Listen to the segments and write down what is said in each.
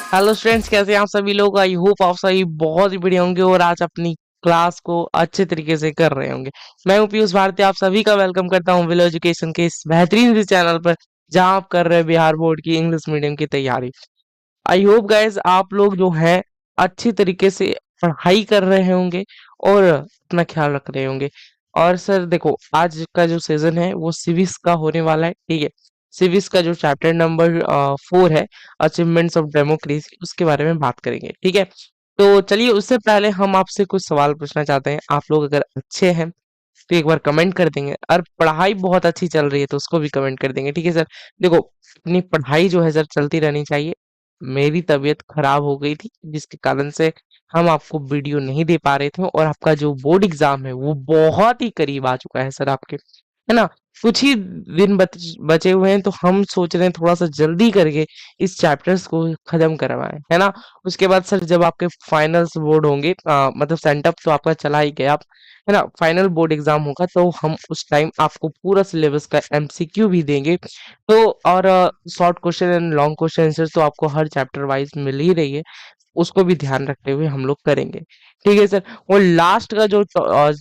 Hello students, कैसे हैं आप सभी लोग। आई होप आप सभी बहुत ही बढ़िया होंगे और आज अपनी क्लास को अच्छे तरीके से कर रहे होंगे। मैं हूं पीयूष भारती, आप सभी का वेलकम करता हूं विलो एजुकेशन के इस बेहतरीन से चैनल पर, जहां आप कर रहे हैं बिहार बोर्ड की इंग्लिश मीडियम की तैयारी। आई होप गाइस आप लोग जो है अच्छी तरीके से पढ़ाई कर रहे होंगे और अपना ख्याल रख रहे होंगे। और सर देखो, आज का जो सेशन है वो सिविक्स का होने वाला है, ठीक है। सिविक्स का जो चैप्टर नंबर 4 है, अचीवमेंट्स ऑफ डेमोक्रेसी, उसके बारे में बात करेंगे, ठीक है। तो चलिए, उससे पहले हम आपसे कुछ सवाल पूछना चाहते हैं। आप लोग अगर अच्छे हैं तो एक बार कमेंट कर देंगे, और पढ़ाई बहुत अच्छी चल रही है तो उसको भी कमेंट कर देंगे, ठीक है सर। देखो, अपनी पढ़ाई जो है सर चलती रहनी चाहिए। मेरी तबीयत खराब हो गई थी जिसके कारण से हम आपको वीडियो नहीं दे पा रहे थे, और आपका जो बोर्ड एग्जाम है वो बहुत ही करीब आ चुका है सर आपके, है ना। कुछ ही दिन बचे हुए हैं, तो हम सोच रहे हैं थोड़ा सा जल्दी करके इस चैप्टर्स को खत्म करवाएं, है ना। उसके बाद सर जब आपके फाइनल्स बोर्ड होंगे, मतलब सेंटअप तो आपका चला ही गया, है ना, फाइनल बोर्ड एग्जाम होगा तो हम उस टाइम आपको पूरा सिलेबस का एमसीक्यू भी देंगे। तो और short question and long question answer तो आपको हर चैप्टर वाइज मिल ही रही है, उसको भी ध्यान रखते हुए हम लोग करेंगे, ठीक है सर। और लास्ट का जो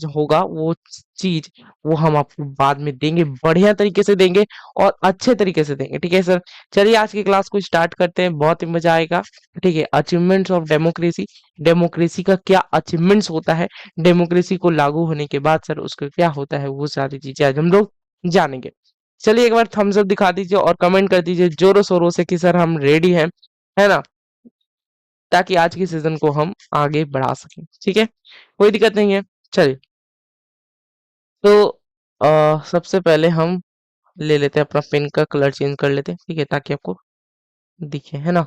होगा वो चीज, वो हम आपको बाद में देंगे, बढ़िया तरीके से देंगे और अच्छे तरीके से देंगे, ठीक है सर। चलिए आज की क्लास को स्टार्ट करते हैं, बहुत ही मजा आएगा, ठीक है। अचीवमेंट्स ऑफ डेमोक्रेसी, डेमोक्रेसी का क्या अचीवमेंट्स होता है, डेमोक्रेसी को लागू होने के बाद सर उसका क्या होता है, वो सारी चीजें आज हम लोग जानेंगे। चलिए एक बार थम्स अप दिखा दीजिए और कमेंट कर दीजिए जोरों शोरों से कि सर हम रेडी हैं, है ना, ताकि आज की सीजन को हम आगे बढ़ा सकें, ठीक है। कोई दिक्कत नहीं है। चलिए, तो सबसे पहले हम ले लेते हैं, अपना पेन का कलर चेंज कर लेते हैं, ठीक है, ताकि आपको दिखे, है ना।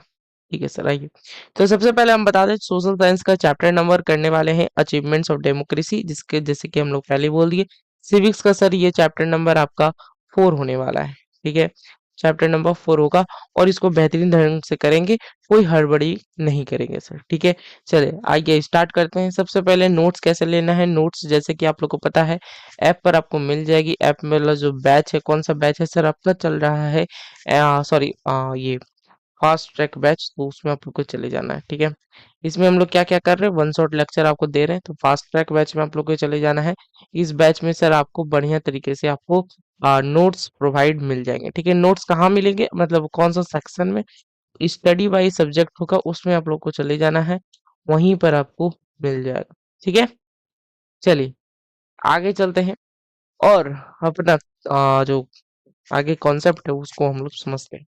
ठीक है सर, आइए। तो सबसे पहले हम बता दें, सोशल साइंस का चैप्टर नंबर करने वाले हैं अचीवमेंट्स ऑफ डेमोक्रेसी, जिसके जैसे कि हम लोग पहले बोल दिए। सिविक्स का सर ये चैप्टर नंबर आपका 4 होने वाला है, ठीक है। चैप्टर नंबर 4 होगा और इसको बेहतरीन ढंग से करेंगे, कोई हड़बड़ी नहीं करेंगे सर, ठीक है। चलिए आइए स्टार्ट करते हैं। सबसे पहले नोट्स कैसे लेना है, नोट्स जैसे कि आप लोग को पता है ऐप पर आपको मिल जाएगी। ऐप में वाला जो बैच है, कौन सा बैच है सर आपका चल रहा है, सॉरी, ये फास्ट ट्रैक बैच, तो उसमें आप लोग को चले जाना है, ठीक है। इसमें हम लोग क्या क्या कर रहे हैं, वन शॉट लेक्चर आपको दे रहे हैं, तो फास्ट ट्रैक बैच में आप लोग को चले जाना है। इस बैच में सर आपको बढ़िया तरीके से आपको नोट्स प्रोवाइड मिल जाएंगे, ठीक है। नोट्स कहाँ मिलेंगे, मतलब कौन सा सेक्शन में, स्टडी बाई सब्जेक्ट होगा उसमें आप लोग को चले जाना है, वहीं पर आपको मिल जाएगा, ठीक है। चलिए आगे चलते हैं और अपना जो आगे कॉन्सेप्ट है उसको हम लोग समझते हैं।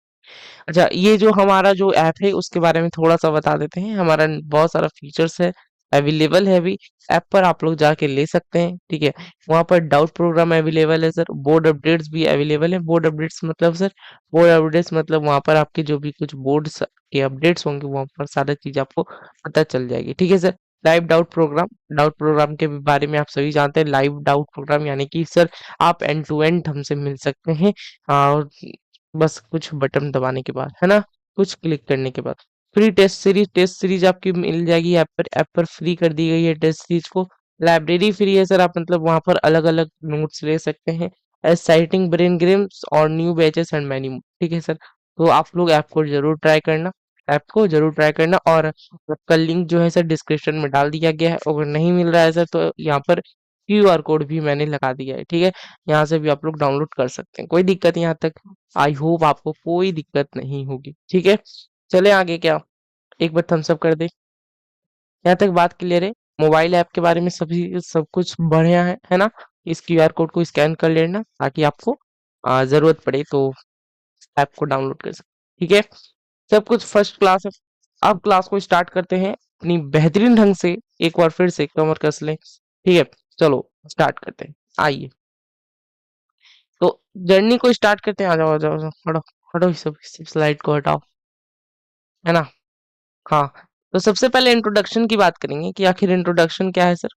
अच्छा, ये जो हमारा जो ऐप है उसके बारे में थोड़ा सा बता देते हैं। हमारा बहुत सारा फीचर्स है, अवेलेबल है अभी। ऐप पर आप लोग जाके ले सकते हैं, ठीक है। वहाँ पर डाउट प्रोग्राम अवेलेबल है सर, बोर्ड अपडेट्स भी अवेलेबल है। बोर्ड अपडेट्स मतलब सर, बोर्ड अपडेट्स मतलब वहाँ पर आपके जो भी कुछ बोर्ड के अपडेट्स होंगे वहाँ पर सारी चीज आपको पता चल जाएगी, ठीक है sir. Live doubt program, doubt program के बारे में आप सभी जानते हैं। लाइव डाउट प्रोग्राम यानी कि सर आप एंड टू एंड हमसे मिल सकते हैं, और बस कुछ बटन दबाने के बाद, है ना, कुछ क्लिक करने के बाद। Free test series, test series आपकी मिल जाएगी ऐप पर। ऐप पर फ्री कर दी गई है टेस्ट सीरीज को। लाइब्रेरी फ्री है सर, आप मतलब वहां पर अलग अलग नोट्स ले सकते हैं, एक्साइटिंग ब्रेन गेम्स और न्यू बैचेस एंड मैनी, ठीक है सर। तो आप लोग ऐप को जरूर ट्राई करना, ऐप को जरूर ट्राई करना। और आपका लिंक जो है सर डिस्क्रिप्शन में डाल दिया गया है, अगर नहीं मिल रहा है सर तो यहाँ पर क्यूआर कोड भी मैंने लगा दिया है, ठीक है। यहाँ से भी आप लोग डाउनलोड कर सकते हैं, कोई दिक्कत यहाँ तक, आई होप आपको कोई दिक्कत नहीं होगी, ठीक है। चले आगे क्या, एक बार थम्स अप कर दे। यहाँ तक बात क्लियर है। मोबाइल ऐप के बारे में सभी सब कुछ बढ़िया है ना। इस क्यूआर कोड को स्कैन कर लेना ताकि आपको जरूरत पड़े तो ऐप को डाउनलोड कर सकते, ठीक है। सब कुछ फर्स्ट क्लास है। अब क्लास को स्टार्ट करते हैं अपनी बेहतरीन ढंग से, एक बार फिर से कमर कस लें, ठीक है। चलो स्टार्ट करते हैं, आइए। तो जर्नी को स्टार्ट करते हैं, आ जाओ आ जाओ आ जाओ, हटो हटो, सब स्लाइड को हटाओ, है ना। हाँ, तो सबसे पहले इंट्रोडक्शन की बात करेंगे कि आखिर इंट्रोडक्शन क्या है सर।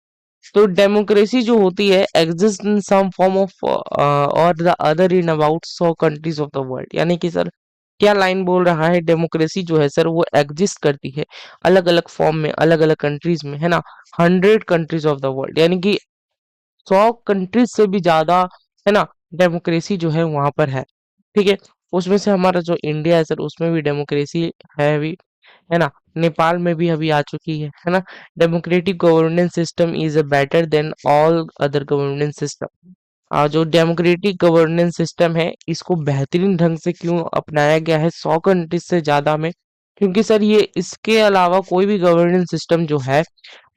तो डेमोक्रेसी जो होती है exist in some form of और the other in about 100 countries of the world, यानी कि सर क्या लाइन बोल रहा है, डेमोक्रेसी जो है सर वो एग्जिस्ट करती है अलग अलग फॉर्म में, अलग अलग कंट्रीज में, है ना। 100 कंट्रीज ऑफ द वर्ल्ड, यानी कि 100 कंट्रीज से भी ज्यादा, है ना, डेमोक्रेसी जो है वहां पर है, ठीक है। उसमें से हमारा जो इंडिया है सर उसमें भी डेमोक्रेसी है अभी, है ना? नेपाल में भी अभी आ चुकी है ना? Democratic governance system is a better than all other governance system. जो डेमोक्रेटिक गवर्नेंस सिस्टम है इसको बेहतरीन ढंग से क्यों अपनाया गया है 100 कंट्रीज से ज्यादा में, क्योंकि सर ये इसके अलावा कोई भी गवर्नेंस सिस्टम जो है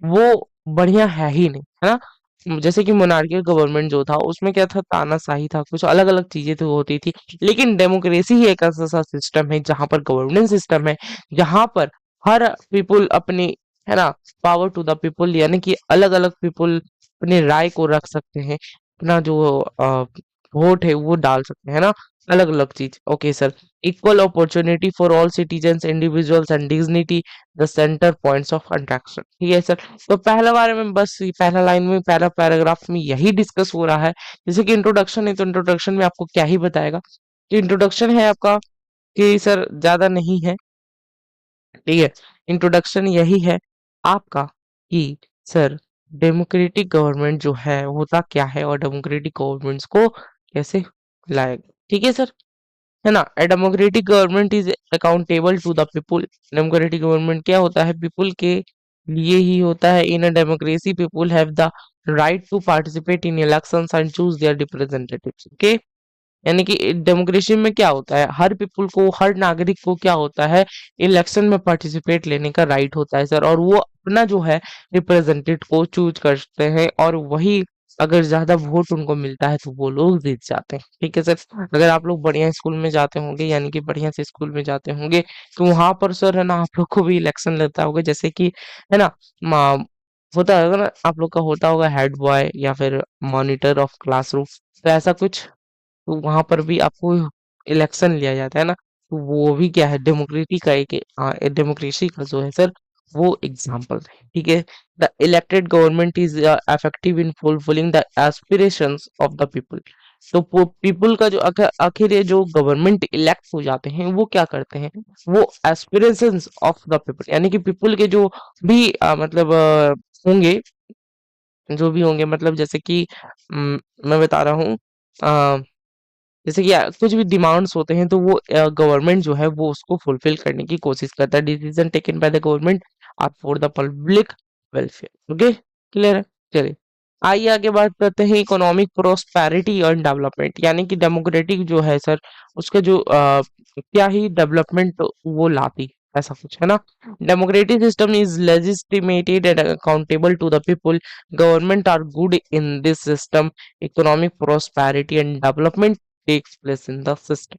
वो बढ़िया है ही नहीं, है ना? जैसे कि मोनार्कियल गवर्नमेंट जो था उसमें क्या था, तानाशाही था, कुछ अलग अलग चीजें तो होती थी। लेकिन डेमोक्रेसी ही एक ऐसा सा सिस्टम है जहां पर गवर्नेंस सिस्टम है, जहां पर हर पीपुल अपनी, है ना, पावर टू द पीपुल, यानी कि अलग अलग पीपुल अपनी राय को रख सकते हैं, अपना जो वोट है वो डाल सकते हैं ना, अलग अलग चीज। Okay sir. Equal opportunity for all citizens individuals and dignity the centre points of attraction. ठीक है सर। तो पहला बारे में बस पहला लाइन में, पहला पैराग्राफ में यही डिस्कस हो रहा है। जैसे कि इंट्रोडक्शन है तो इंट्रोडक्शन में आपको क्या ही बताएगा, कि इंट्रोडक्शन है आपका कि सर ज्यादा नहीं है, ठीक है। इंट्रोडक्शन यही है आपका कि सर डेमोक्रेटिक गवर्नमेंट जो है होता क्या है और डेमोक्रेटिक गवर्नमेंट्स को कैसे लाएगा, ठीक है सर, है ना? A democratic government is accountable to the people. Democratic government क्या होता है, पीपुल के लिए ही होता है। In a democracy people have the right to participate in elections and choose their representatives. Okay, यानी कि डेमोक्रेसी में क्या होता है, हर पीपुल को, हर नागरिक को क्या होता है, इलेक्शन में पार्टिसिपेट लेने का राइट होता है सर, और वो अपना जो है रिप्रेजेंटेटिव को चूज करते हैं, और वही अगर ज्यादा वोट उनको मिलता है तो वो लोग जीत जाते हैं। ठीक है सर। अगर आप लोग बढ़िया स्कूल में जाते होंगे, यानी कि बढ़िया से स्कूल में जाते होंगे, तो वहां पर सर, है ना, आप लोग को भी इलेक्शन लेता होगा, जैसे कि, है ना, मा- होता होगा ना, आप लोग का होता होगा हेड बॉय या फिर मॉनिटर ऑफ क्लासरूम, तो ऐसा कुछ, तो वहां पर भी आपको इलेक्शन लिया जाता है ना, तो वो भी क्या है, डेमोक्रेसी का एक, डेमोक्रेसी का जो है सर वो एग्जाम्पल है। ठीक है। The elected government is effective in fulfilling the aspirations of the people. तो पीपल का जो आखिर ये जो गवर्नमेंट इलेक्ट हो जाते हैं वो क्या करते हैं, वो एस्पिरेशंस ऑफ द पीपल, यानी कि पीपल के जो भी मतलब होंगे, जो भी होंगे, मतलब जैसे कि मैं बता रहा हूँ, जैसे कि कुछ भी डिमांड्स होते हैं तो वो गवर्नमेंट जो है वो उसको फुलफिल करने की कोशिश करता है। Decision taken by the government are for the public welfare. Okay, clear है? चलिए आइए आगे बात करते हैं इकोनॉमिक प्रोस्पेरिटी एंड डेवलपमेंट, यानी कि डेमोक्रेटिक जो है सर उसका जो क्या ही डेवलपमेंट वो लाती है, ऐसा कुछ है ना। Democratic system is legitimated and accountable to the people. Government are good in this system. Economic prosperity and development takes place in the system।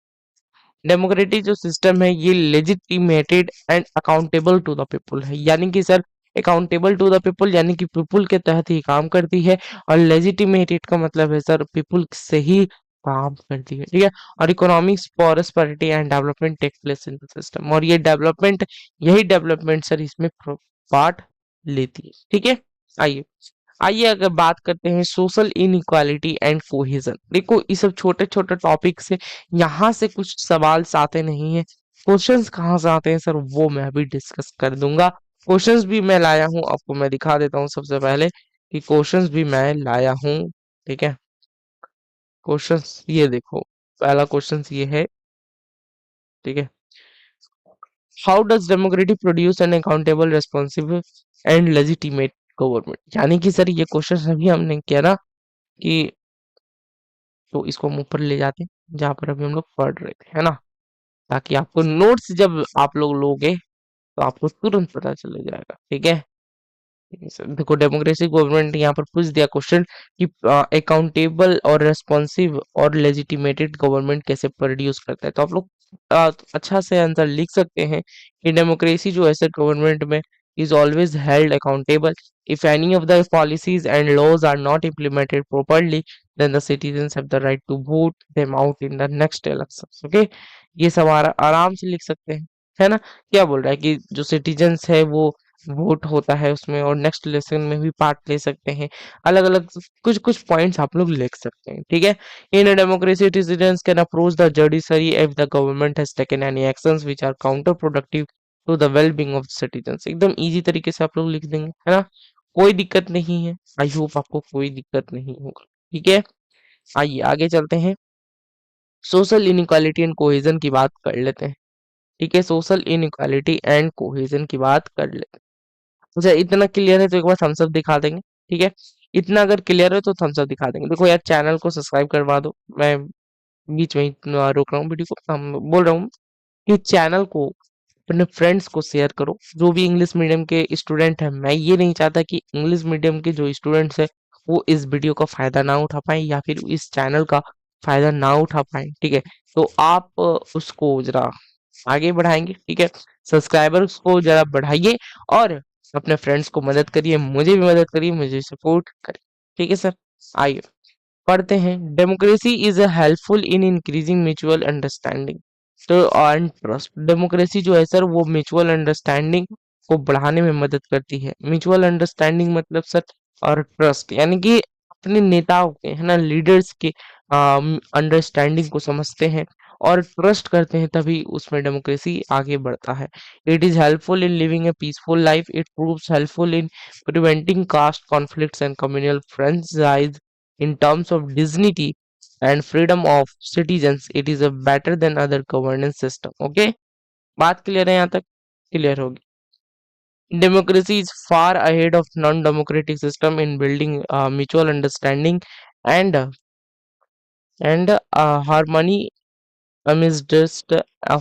Democratic जो सिस्टम है ये legitimated and accountable to the people है, यानी कि sir accountable to the people यानी कि people के तहत ही काम करती है, और लेजिटिमेटेड का मतलब है सर पीपल से ही काम करती है, ठीक है। और economics prosperity and development take place in the system, और ये डेवलपमेंट, यही डेवलपमेंट सर इसमें पार्ट लेती है, ठीक है। आइए आइए अगर बात करते हैं सोशल इनइक्वालिटी एंड कोहेजन। देखो ये सब छोटे छोटे टॉपिक से, यहाँ से कुछ सवाल आते नहीं है, क्वेश्चंस कहाँ से आते हैं सर वो मैं अभी डिस्कस कर दूंगा। क्वेश्चंस भी मैं लाया हूँ, आपको मैं दिखा देता हूँ सबसे पहले कि क्वेश्चंस भी मैं लाया हूँ, ठीक है। क्वेश्चंस ये देखो, पहला क्वेश्चंस ये है, ठीक है। How does democratic produce an accountable responsible and legitimate government, यानी कि सर ये क्वेश्चन अभी हमने किया ना, कि तो इसको हम ऊपर ले जाते हैं जहां पर अभी हम लोग पढ़ रहे थे, है ना, ताकि आपको नोट्स जब आप लोग लोगे तो आपको तुरंत पता चले जाएगा, ठीक है। ठीक है सर। देखो डेमोक्रेसी गवर्नमेंट यहाँ पर पूछ दिया क्वेश्चन कि अकाउंटेबल और रेस्पॉन्सिव और लेजिटिमेटेड गवर्नमेंट कैसे प्रोड्यूस करता है, तो आप लोग अच्छा से आंसर लिख सकते हैं कि डेमोक्रेसी जो है सर गवर्नमेंट में is always held accountable if any of the policies and laws are not implemented properly, then the citizens have the right to vote them out in the next elections। okay, ये सब आराम से लिख सकते हैं, है ना। क्या बोल रहा है कि जो सिटीजन्स है वो वोट होता है उसमें, और नेक्स्ट इलेक्शन में भी पार्ट ले सकते हैं, अलग अलग कुछ कुछ पॉइंट्स आप लोग लिख सकते हैं, ठीक है। In a democracy citizens can approach the judiciary if the government has taken any actions which are counterproductive to the well being of citizens. एकदम इजी तरीके से आप लोग लिख देंगे, है ना, कोई दिक्कत नहीं है। आई होप आपको कोई दिक्कत नहीं होगा, ठीक है। आइए आगे चलते हैं, सोशल इनइक्वालिटी एंड कोहेजन की बात कर लेते हैं। ठीक है, सोशल इनइक्वालिटी एंड कोहेजन की बात कर लेते हैं। अच्छा, इतना क्लियर है तो एक बार थम्स अप दिखा देंगे। ठीक है, इतना अगर क्लियर है तो थम्स अप दिखा देंगे। देखो यार, चैनल को सब्सक्राइब करवा दो। मैं बीच में ही रोक रहा हूँ वीडियो को, हम बोल रहा हूँ कि चैनल को अपने फ्रेंड्स को शेयर करो, जो भी इंग्लिश मीडियम के स्टूडेंट हैं। मैं ये नहीं चाहता कि इंग्लिश मीडियम के जो स्टूडेंट्स हैं वो इस वीडियो का फायदा ना उठा पाए या फिर इस चैनल का फायदा ना उठा पाए। ठीक है, तो आप उसको जरा आगे बढ़ाएंगे। ठीक है, सब्सक्राइबर्स को जरा बढ़ाइए और अपने फ्रेंड्स को मदद करिए, मुझे भी मदद करिए, मुझे सपोर्ट करिए। ठीक है सर, आइए पढ़ते हैं। Democracy is helpful in increasing mutual understanding तो एंड ट्रस्ट। डेमोक्रेसी जो है सर वो म्यूचुअल अंडरस्टैंडिंग को बढ़ाने में मदद करती है। म्यूचुअल अंडरस्टैंडिंग मतलब सर, और ट्रस्ट यानी कि अपने नेताओं के, है ना, लीडर्स के अंडरस्टैंडिंग को समझते हैं और ट्रस्ट करते हैं, तभी उसमें डेमोक्रेसी आगे बढ़ता है। It is helpful in living A peaceful life. It proves helpful in preventing caste conflicts and communal franchise. In terms of dignity and freedom of citizens, it is a better than other governance system. Okay, बात clear है यहाँ तक? Clear होगी। Democracy is far ahead of non-democratic system in building mutual understanding and harmony amidst just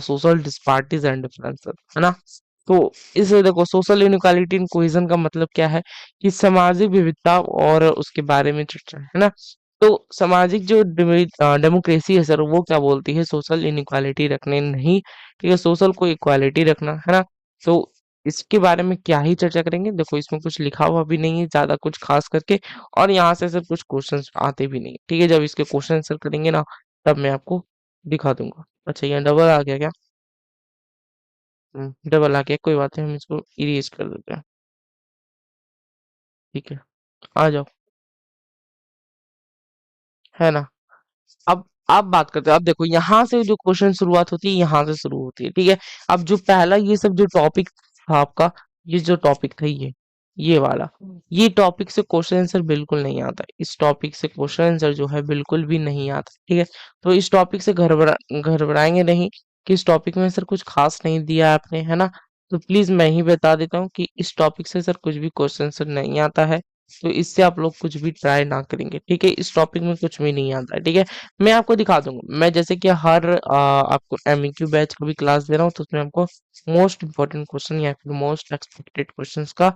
social disparities and differences, है ना। तो इसे देखो, सोशल इनइक्वालिटी इन कोहेजन का मतलब क्या है कि सामाजिक विविधता और उसके बारे में चर्चा, है ना। तो सामाजिक जो डेमोक्रेसी है सर, वो क्या बोलती है, सोशल इनइक्वालिटी रखने नहीं, ठीक है, सोशल को इक्वालिटी रखना, है ना। तो इसके बारे में क्या ही चर्चा करेंगे। देखो, इसमें कुछ लिखा हुआ भी नहीं है ज्यादा कुछ खास करके, और यहाँ से सब कुछ क्वेश्चंस आते भी नहीं। ठीक है, जब इसके क्वेश्चन आंसर करेंगे ना, तब मैं आपको दिखा दूंगा। अच्छा, यहाँ डबल आ गया क्या? डबल आ गया, कोई बात नहीं, हम इसको इरेज कर देते हैं। ठीक है, आ जाओ, है ना। अब बात करते हैं। अब देखो, यहाँ से जो क्वेश्चन शुरुआत होती है, यहाँ से शुरू होती है। ठीक है, अब जो पहला ये सब जो टॉपिक था आपका, ये जो टॉपिक था, ये वाला, ये टॉपिक से क्वेश्चन आंसर बिल्कुल नहीं आता। इस टॉपिक से क्वेश्चन आंसर जो है बिल्कुल भी नहीं आता। ठीक है, तो इस टॉपिक से घबराएंगे नहीं कि इस टॉपिक में सर कुछ खास नहीं दिया आपने, है ना। तो प्लीज मैं ही बता देता हूँ कि इस टॉपिक से सर कुछ भी क्वेश्चन आंसर नहीं आता है। तो इससे आप लोग कुछ भी ट्राई ना करेंगे। ठीक है, इस टॉपिक में कुछ भी नहीं आता है। ठीक है, मैं आपको दिखा दूंगा। मैं जैसे कि हर आपको एमईक्यू बैच का भी क्लास दे रहा हूँ, तो उसमें आपको मोस्ट इंपॉर्टेंट क्वेश्चन या फिर मोस्ट एक्सपेक्टेड क्वेश्चंस का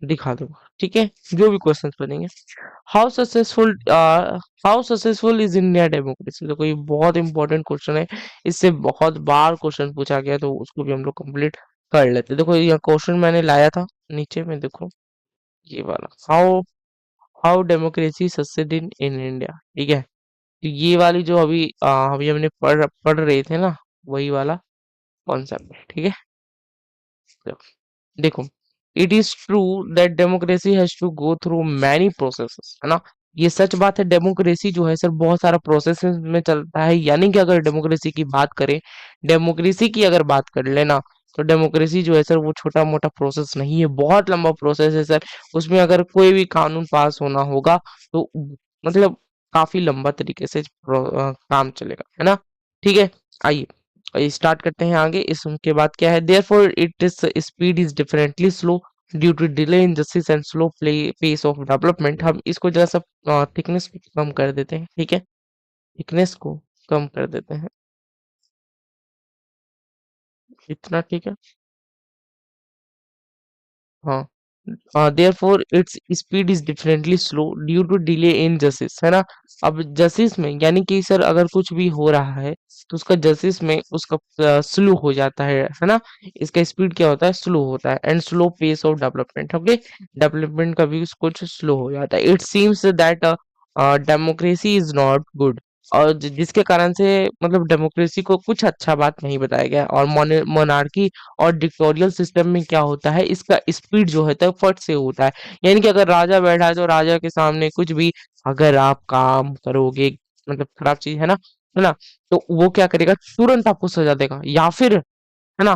दिखा दूंगा। ठीक है, जो भी क्वेश्चन बनेंगे। How successful is India democracy. देखो, ये बहुत इंपॉर्टेंट क्वेश्चन है, इससे बहुत बार क्वेश्चन पूछा गया, तो उसको भी हम लोग कंप्लीट कर लेते हैं। देखो, ये क्वेश्चन मैंने लाया था नीचे में, देखो ये वाला, how how democracy succeed in India. ठीक है, तो ये वाली जो अभी हमने पढ़ रहे थे ना, वही वाला कॉन्सेप्ट है। ठीक है, देखो, it is true that democracy has to go through many processes, है ना। ये सच बात है, डेमोक्रेसी जो है सर बहुत सारा प्रोसेसेस में चलता है। यानी कि अगर डेमोक्रेसी की बात करें, डेमोक्रेसी की अगर बात कर लेना, तो डेमोक्रेसी जो है सर वो छोटा मोटा प्रोसेस नहीं है, बहुत लंबा प्रोसेस है सर। उसमें अगर कोई भी कानून पास होना होगा, तो मतलब काफी लंबा तरीके से काम चलेगा, है ना। ठीक है, आइए स्टार्ट करते हैं आगे। इसके बाद क्या है, therefore it is speed is differently slow due to delay in justice and slow play pace of development. हम इसको जरा सा थिकनेस को कम कर देते हैं। ठीक है, थिकनेस को कम कर देते हैं, इतना ठीक है। हाँ, therefore it's speed is differently slow due to delay in justice, है ना। अब जस्टिस में यानी कि सर अगर कुछ भी हो रहा है, तो उसका जस्टिस में उसका स्लो हो जाता है ना। इसका स्पीड क्या होता है, स्लो होता है। And slow pace of development, okay, development का भी कुछ स्लो हो जाता है। It seems that democracy is not good, और जिसके कारण से मतलब डेमोक्रेसी को कुछ अच्छा बात नहीं बताया गया। और मोनार्की और डिक्टोरियल सिस्टम में क्या होता है, इसका स्पीड जो होता है फट से होता है। यानी कि अगर राजा बैठा है, तो राजा के सामने कुछ भी अगर आप काम करोगे, मतलब खराब चीज है ना, तो वो क्या करेगा, तुरंत आपको सजा देगा, या फिर, है ना,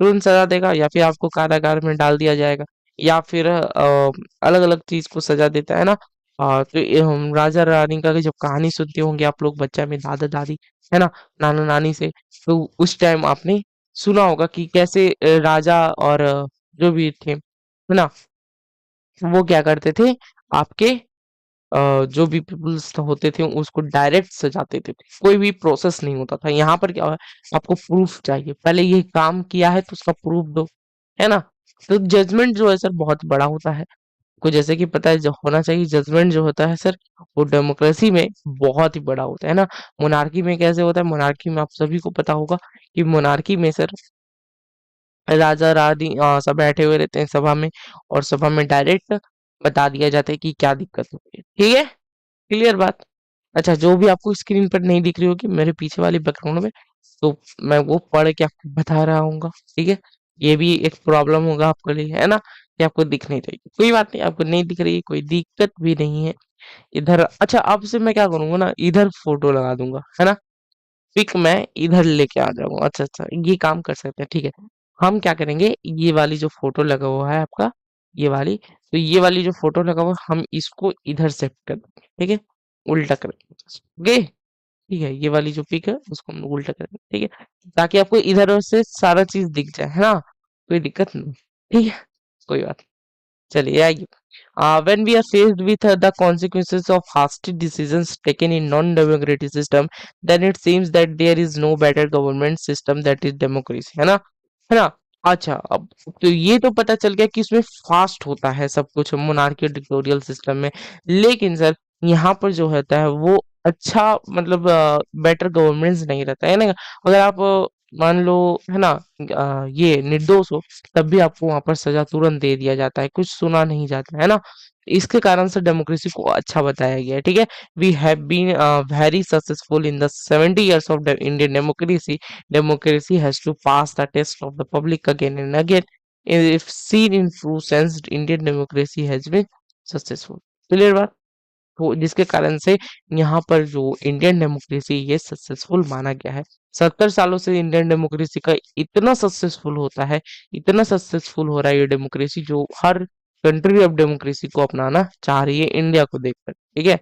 तुरंत सजा देगा, या फिर आपको कारागार में डाल दिया जाएगा, या फिर अलग अलग चीज को सजा देता है ना। तो ये हम राजा रानी का जब कहानी सुनते होंगे आप लोग बच्चा में, दादा दादी, है ना, नाना नानी से, तो उस टाइम आपने सुना होगा कि कैसे राजा और जो भी थे, है ना, वो क्या करते थे, आपके जो भी पीपल्स होते थे उसको डायरेक्ट सजाते थे, कोई भी प्रोसेस नहीं होता था। यहाँ पर क्या है, आपको प्रूफ चाहिए, पहले ये काम किया है तो उसका प्रूफ दो, है ना। तो जजमेंट जो है सर बहुत बड़ा होता है, को जैसे कि पता है जो होना चाहिए, जजमेंट जो होता है सर वो डेमोक्रेसी में बहुत ही बड़ा होता है ना। मोनार्की में कैसे होता है, मोनार्की में आप सभी को पता होगा कि मोनार्की में सर राजा रानी सब बैठे हुए रहते हैं सभा में, और सभा में डायरेक्ट बता दिया जाता है कि क्या दिक्कत हो रही है, ठीक है, क्लियर बात। अच्छा, जो भी आपको स्क्रीन पर नहीं दिख रही होगी मेरे पीछे वाले बैकग्राउंड में, तो मैं वो पढ़ के आपको बता रहा हूँ, ठीक है। ये भी एक प्रॉब्लम होगा आपके लिए, है ना, कि आपको दिख नहीं रही, कोई बात नहीं, आपको नहीं दिख रही है, कोई दिक्कत भी नहीं है। इधर अच्छा, अब से मैं क्या करूंगा ना, इधर फोटो लगा दूंगा, है ना, पिक मैं इधर लेके आ जाऊंगा। अच्छा अच्छा, ये काम कर सकते हैं, ठीक है। हम क्या करेंगे, ये वाली जो फोटो लगा हुआ है आपका, ये वाली, तो ये वाली जो फोटो लगा हुआ है, हम इसको इधर शिफ्ट कर देंगे, ठीक है, उल्टा करेंगे, ओके, ठीक है। ये वाली जो पिक है उसको हम उल्टा करेंगे, ठीक है, ताकि आपको इधर से सारा चीज दिख जाए, है ना, कोई दिक्कत नहीं, ठीक है, कोई बात नहीं। चलिए आइए। When we are faced with the consequences of hasty decisions taken in non-democratic system, then it seems that there is no better government system that is democracy, है ना, है ना। अच्छा, अब तो ये तो पता चल गया कि इसमें फास्ट होता है सब कुछ मोनार्की डिक्टेटोरियल सिस्टम में, लेकिन सर यहाँ पर जो होता है वो अच्छा, मतलब बेटर गवर्नेंस नहीं रहता है ना। अगर आप मान लो, है ना, ये निर्दोष हो, तब भी आपको वहां पर सजा तुरंत दे दिया जाता है, कुछ सुना नहीं जाता है ना। इसके कारण से डेमोक्रेसी को अच्छा बताया गया है, ठीक है। We have been very successful in the 70 years of the Indian democracy. Democracy has to pass the test of the public again and again. If seen in true sense, Indian democracy has been successful. Clear बात। तो जिसके कारण से यहाँ पर जो Indian democracy ये successful माना गया है। 70 सालों से इंडियन डेमोक्रेसी का इतना सक्सेसफुल होता है, इतना सक्सेसफुल हो रहा है ये डेमोक्रेसी, जो हर कंट्री अब डेमोक्रेसी को अपनाना चाह रही है इंडिया को देखकर, ठीक है।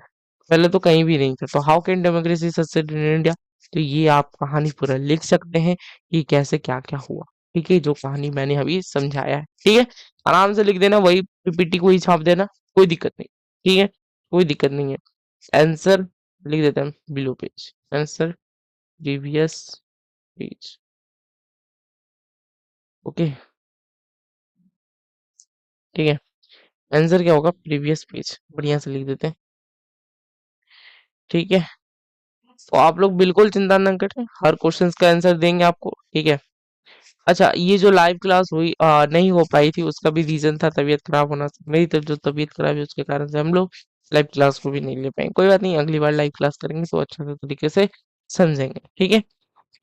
पहले तो कहीं भी नहीं था, तो how can democracy success in India, तो ये आप कहानी पूरा लिख सकते हैं कि कैसे क्या क्या हुआ, ठीक है, जो कहानी मैंने अभी समझाया है, ठीक है। आराम से लिख देना, वही पीपीटी को ही छाप देना, कोई दिक्कत नहीं, ठीक है, कोई दिक्कत नहीं है। आंसर लिख देते हैं below page, answer previous page, okay, ठीक है। आंसर क्या होगा, प्रीवियस पेज, बढ़िया से लिख देते हैं, ठीक है। तो आप लोग बिल्कुल चिंता न करें, हर क्वेश्चंस का आंसर देंगे आपको, ठीक है। अच्छा, ये जो लाइव क्लास हुई नहीं हो पाई थी, उसका भी रीजन था तबीयत खराब होना। मेरी तो जो तबीयत खराब है उसके कारण से हम लोग लाइव क्लास को भी नहीं ले पाए, कोई बात नहीं, अगली बार लाइव क्लास करेंगे तो अच्छे से तरीके से समझेंगे, ठीक है।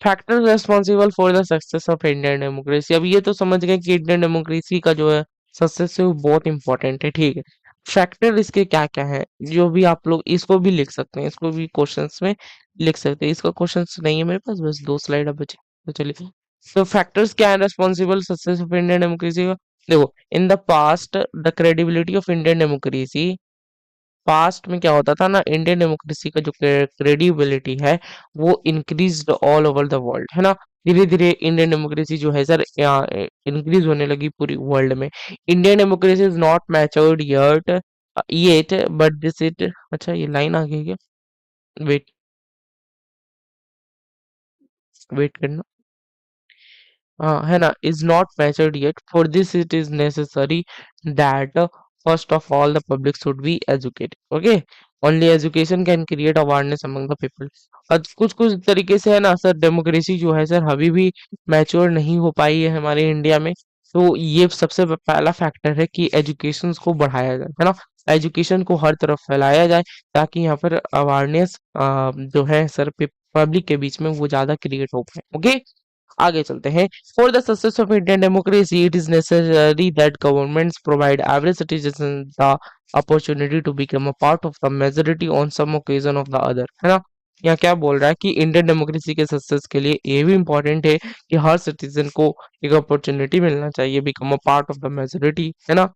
Factors responsible for the success of Indian democracy, अब ये तो समझ गए कि इंडियन डेमोक्रेसी का जो है सक्सेस है वो बहुत इंपॉर्टेंट है, ठीक है। फैक्टर इसके क्या क्या है, जो भी आप लोग इसको भी लिख सकते हैं, इसको भी क्वेश्चंस में लिख सकते हैं। इसका क्वेश्चंस नहीं है मेरे पास, बस 2 स्लाइड अब बचे, तो चलिए। तो फैक्टर्स क्या है responsible success of Indian democracy का, देखो, in the past the credibility of Indian democracy, past में क्या होता था ना, इंडियन डेमोक्रेसी का जो क्रेडिबिलिटी है वो increased all over the world, है ना। धीरे धीरे इंडियन डेमोक्रेसी जो है सर इंक्रीज होने लगी पूरी वर्ल्ड में। Indian democracy is not matured yet but this it, अच्छा ये लाइन आ गई क्या, वेट, वेट करना, हाँ है ना, is not measured yet. For this, it is necessary that first of all the public should be educated. Okay, only education can create awareness among the people. और कुछ कुछ तरीके से है ना सर, डेमोक्रेसी जो है सर अभी भी मैच्योर नहीं हो पाई है हमारे इंडिया में। तो ये सबसे पहला फैक्टर है कि एजुकेशन को बढ़ाया जाए, है ना, एजुकेशन को हर तरफ फैलाया जाए, ताकि यहाँ पर अवेयरनेस जो है सर पब्लिक के बीच में वो ज्यादा क्रिएट हो पाए, ओके। आगे चलते हैं। For the success of Indian democracy it is necessary that governments provide every citizen the opportunity to become a part of the majority on some occasion of the other, है ना। यहाँ क्या बोल रहा है कि इंडियन डेमोक्रेसी के success के लिए ये भी इम्पोर्टेंट है कि हर सिटीजन को एक अपॉर्चुनिटी मिलना चाहिए, become a part of the majority, है ना।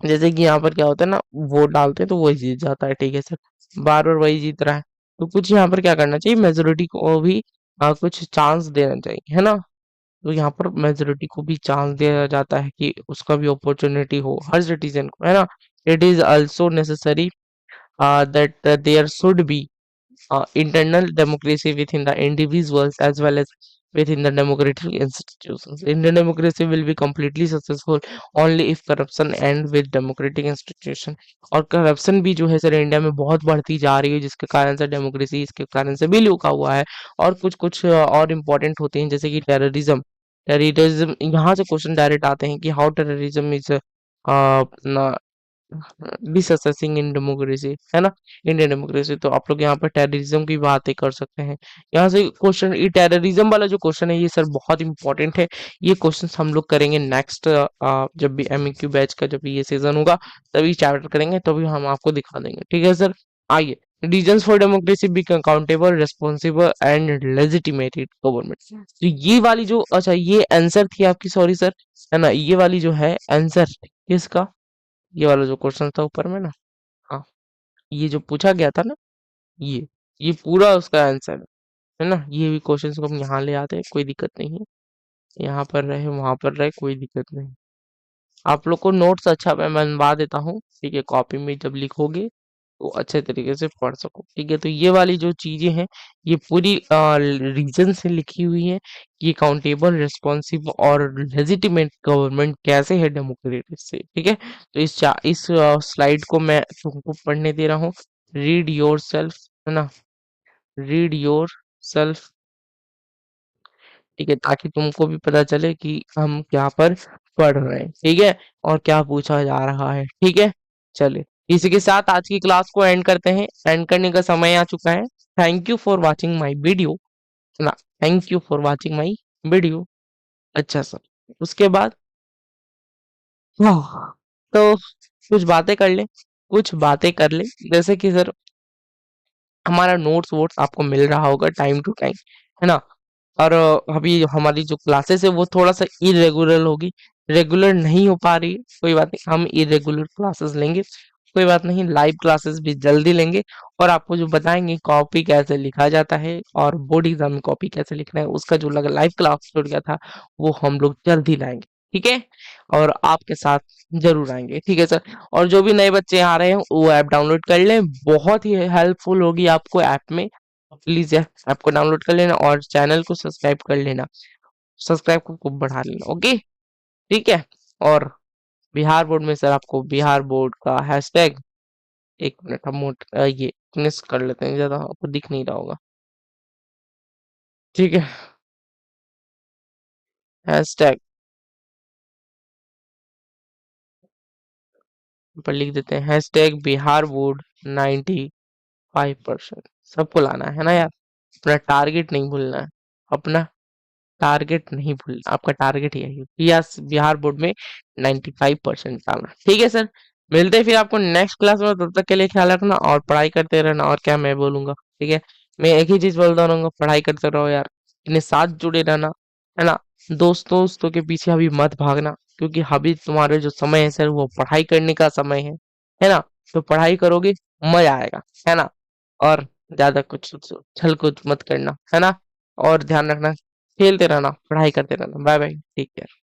जैसे कि यहाँ पर क्या होता है ना, वोट डालते हैं तो वही जीत जाता है, ठीक है सर, बार बार वही जीत रहा है। तो कुछ यहाँ पर क्या करना चाहिए, मेजोरिटी को भी कुछ चांस देना चाहिए, है ना। तो यहाँ पर मेजोरिटी को भी चांस दिया जाता है कि उसका भी अपॉर्चुनिटी हो हर सिटीजन को, है ना। It is also necessary that there should be internal democracy within the individuals as well as within the democratic institutions. Indian democracy will be completely successful only if corruption end with democratic institution. और corruption भी जो है sir India में बहुत बढ़ती जा रही है, जिसके कारण से डेमोक्रेसी इसके कारण से भी लुका हुआ है। और कुछ कुछ और इम्पोर्टेंट होते हैं, जैसे कि टेररिज्म। टेररिज्म यहाँ से क्वेश्चन डायरेक्ट आते हैं कि हाउ टेररिज्म इज डिसअसेसिंग इन डेमोक्रेसी, है ना, इंडियन डेमोक्रेसी। तो आप लोग यहाँ पर टेररिज्म की बातें कर सकते हैं। यहाँ से क्वेश्चन, ये टेररिज्म वाला जो क्वेश्चन है ये सर बहुत इंपॉर्टेंट है। ये क्वेश्चन हम लोग करेंगे नेक्स्ट, जब भी एमईक्यू बैच का जब भी ये सीजन होगा तभी चैप्टर करेंगे, तभी हम आपको दिखा देंगे, ठीक है सर। आइए, reasons for democracy be accountable, responsible and legitimated government. तो ये वाली जो, अच्छा ये आंसर थी आपकी, सॉरी सर, है ना, ये वाली जो है आंसर किसका, ये वाला जो क्वेश्चन था ऊपर में ना, हाँ, ये जो पूछा गया था ना, ये पूरा उसका आंसर है ना। ये भी क्वेश्चन को हम यहाँ ले आते हैं, कोई दिक्कत नहीं है। यहाँ पर रहे वहां पर रहे, कोई दिक्कत नहीं। आप लोग को नोट्स अच्छा मैं बनवा देता हूँ, ठीक है, कॉपी में जब लिखोगे तो अच्छे तरीके से पढ़ सको, ठीक है। तो ये वाली जो चीजें हैं ये पूरी रीजन से लिखी हुई है कि अकाउंटेबल, रिस्पॉन्सिव और लेजिटिमेट गवर्नमेंट कैसे है डेमोक्रेटिक से, ठीक है। तो इस स्लाइड को मैं तुमको पढ़ने दे रहा हूँ। रीड योर सेल्फ, है ना, रीड योर सेल्फ, ठीक है, ताकि तुमको भी पता चले कि हम क्या पर पढ़ रहे हैं, ठीक है, और क्या पूछा जा रहा है, ठीक है। चलिए, इसी के साथ आज की क्लास को एंड करते हैं। एंड करने का समय आ चुका है। Thank you for watching my video, ना, thank you for watching my video. अच्छा सर, उसके बाद हाँ, तो कुछ बातें कर ले, कुछ बातें कर ले, जैसे कि सर हमारा नोट्स वोट्स आपको मिल रहा होगा टाइम टू टाइम, है ना। और अभी हमारी जो क्लासेस है वो थोड़ा सा इरेगुलर होगी, रेगुलर नहीं हो पा रही है, कोई बात नहीं, हम इरेगुलर क्लासेस लेंगे, कोई बात नहीं, लाइव क्लासेस भी जल्दी लेंगे। और आपको जो बताएंगे कॉपी कैसे लिखा जाता है और बोर्ड एग्जाम में कॉपी कैसे लिखना है, उसका जो लगा लाइव क्लास छूट गया था वो हम लोग जल्दी लाएंगे, ठीक है। और आपके साथ जरूर आएंगे, ठीक है सर। और जो भी नए बच्चे आ रहे हैं वो ऐप डाउनलोड कर लें, बहुत ही हेल्पफुल होगी आपको ऐप में। प्लीज यार ऐप को डाउनलोड कर लेना और चैनल को सब्सक्राइब कर लेना, सब्सक्राइब को खूब बढ़ा लेना, ओके, ठीक है। और बिहार बोर्ड में सर आपको बिहार बोर्ड का हैशटैग, एक मिनट हम ये फिनिश कर लेते हैं, ज्यादा आपको दिख नहीं रहा होगा, ठीक है। हैशटैग पर लिख देते हैं, हैशटैग बिहार बोर्ड 95%। सबको लाना है ना यार, अपना टारगेट नहीं भूलना है, अपना टारगेट नहीं भूलना, आपका टारगेट यही है कि यस बिहार बोर्ड में 95% डालना, ठीक है सर। मिलते हैं फिर आपको नेक्स्ट क्लास में, तब तक के लिए ख्याल रखना और पढ़ाई करते रहना, और क्या मैं बोलूंगा, ठीक है। मैं एक ही चीज बोलता रहूंगा, पढ़ाई करते रहो यार, इन्हें साथ जुड़े रहना, है ना। दोस्तों के पीछे अभी मत भागना, क्योंकि अभी तुम्हारे जो समय है सर वो पढ़ाई करने का समय है ना। तो पढ़ाई करोगे, मजा आएगा, है ना। और ज्यादा कुछ छल कुछ मत करना, है ना। और ध्यान रखना, खेलते रहना, पढ़ाई करते रहना। Bye bye, take care.